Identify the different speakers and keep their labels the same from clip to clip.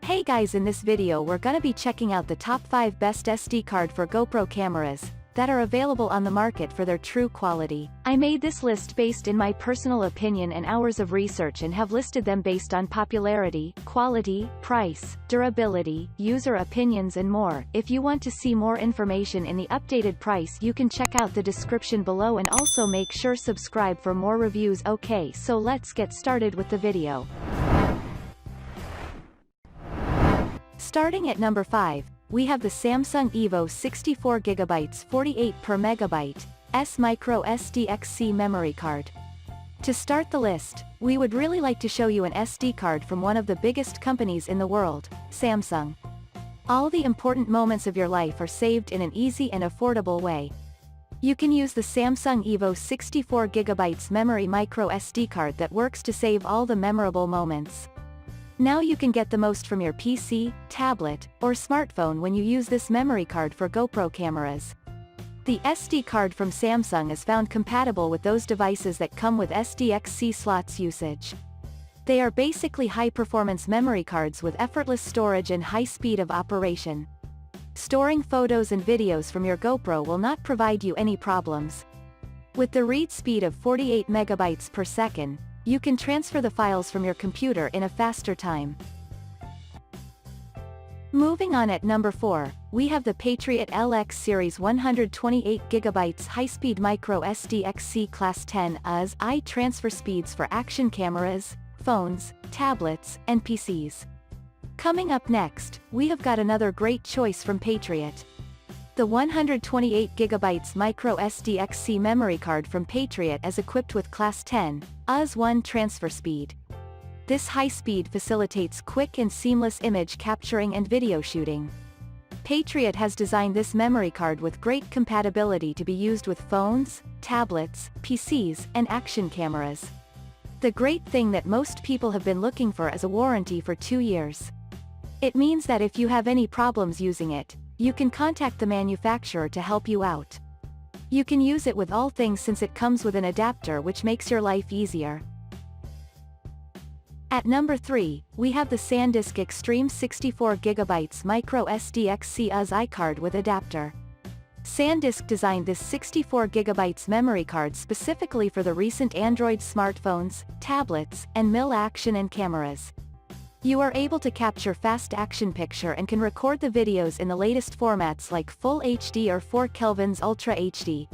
Speaker 1: Hey guys, in this video we're gonna be checking out the top 5 best SD card for GoPro cameras that are available on the market for their true quality. I made this list based in my personal opinion and hours of research and have listed them based on popularity, quality, price, durability, user opinions and more. If you want to see more information in the updated price, you can check out the description below and also make sure subscribe for more reviews. Okay, so let's get started with the video. Starting at number 5, we have the Samsung EVO 64GB 48 S microSDXC memory card. To start the list, we would really like to show you an SD card from one of the biggest companies in the world, Samsung. All the important moments of your life are saved in an easy and affordable way. You can use the Samsung EVO 64GB memory microSD card that works to save all the memorable moments. Now you can get the most from your PC, tablet, or smartphone when you use this memory card for GoPro cameras. The SD card from Samsung is found compatible with those devices that come with SDXC slots usage. They are basically high-performance memory cards with effortless storage and high speed of operation. Storing photos and videos from your GoPro will not provide you any problems. With the read speed of 48 megabytes per second, you can transfer the files from your computer in a faster time. Moving on, at number 4, we have the Patriot LX Series 128GB high-speed microSDXC Class 10 UHS-I transfer speeds for action cameras, phones, tablets, and PCs. Coming up next, we have got another great choice from Patriot. The 128GB microSDXC memory card from Patriot is equipped with Class 10 UHS-I transfer speed. This high speed facilitates quick and seamless image capturing and video shooting. Patriot has designed this memory card with great compatibility to be used with phones, tablets, PCs, and action cameras. The great thing that most people have been looking for is a warranty for 2 years. It means that if you have any problems using it, you can contact the manufacturer to help you out. You can use it with all things since it comes with an adapter which makes your life easier. At number 3, we have the SanDisk Extreme 64GB microSDXC UHS-I card with adapter. SanDisk designed this 64GB memory card specifically for the recent Android smartphones, tablets, and mil action and cameras. You are able to capture fast action picture and can record the videos in the latest formats like Full HD or 4 Kelvins Ultra HD.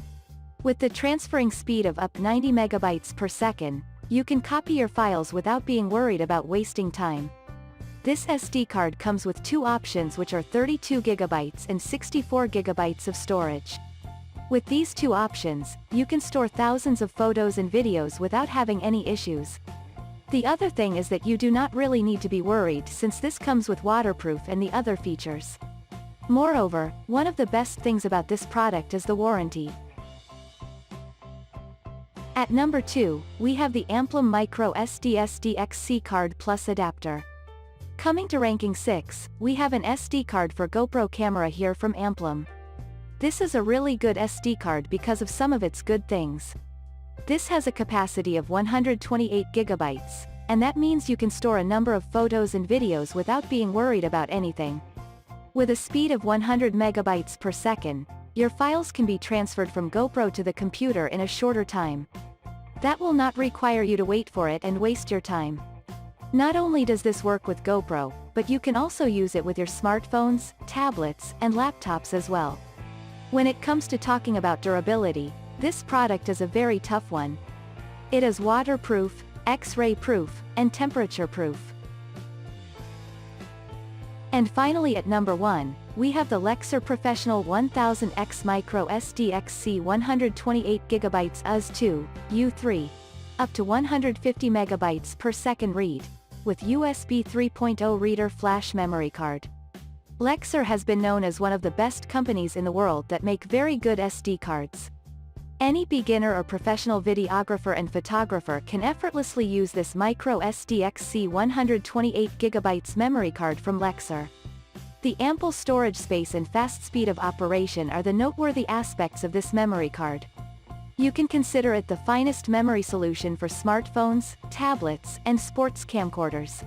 Speaker 1: With the transferring speed of up 90 megabytes per second, you can copy your files without being worried about wasting time. This SD card comes with 2 options, which are 32GB and 64GB of storage. With these 2 options, you can store thousands of photos and videos without having any issues. The other thing is that you do not really need to be worried since this comes with waterproof and the other features. Moreover, one of the best things about this product is the warranty. At number 2, we have the Amplim microSDXC card plus adapter. Coming to ranking 6, we have an SD card for GoPro camera here from Amplim. This is a really good SD card because of some of its good things. This has a capacity of 128GB, and that means you can store a number of photos and videos without being worried about anything. With a speed of 100 megabytes per second, your files can be transferred from GoPro to the computer in a shorter time. That will not require you to wait for it and waste your time. Not only does this work with GoPro, but you can also use it with your smartphones, tablets, and laptops as well. When it comes to talking about durability, this product is a very tough one. It is waterproof, X-ray proof, and temperature proof. And finally, at number 1, we have the Lexar Professional 1000X microSDXC 128GB UHS-II, U3, up to 150 megabytes per second read, with USB 3.0 reader flash memory card. Lexar has been known as one of the best companies in the world that make very good SD cards. Any beginner or professional videographer and photographer can effortlessly use this microSDXC 128GB memory card from Lexar. The ample storage space and fast speed of operation are the noteworthy aspects of this memory card. You can consider it the finest memory solution for smartphones, tablets, and sports camcorders.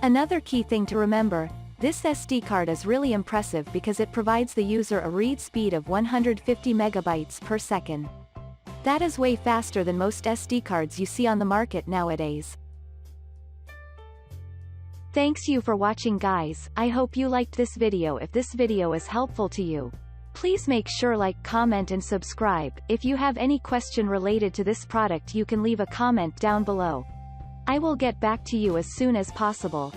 Speaker 1: Another key thing to remember, this SD card is really impressive because it provides the user a read speed of 150 megabytes per second. That is way faster than most SD cards you see on the market nowadays. Thanks you for watching guys, I hope you liked this video. If this video is helpful to you, please make sure like, comment and subscribe. If you have any question related to this product you can leave a comment down below. I will get back to you as soon as possible.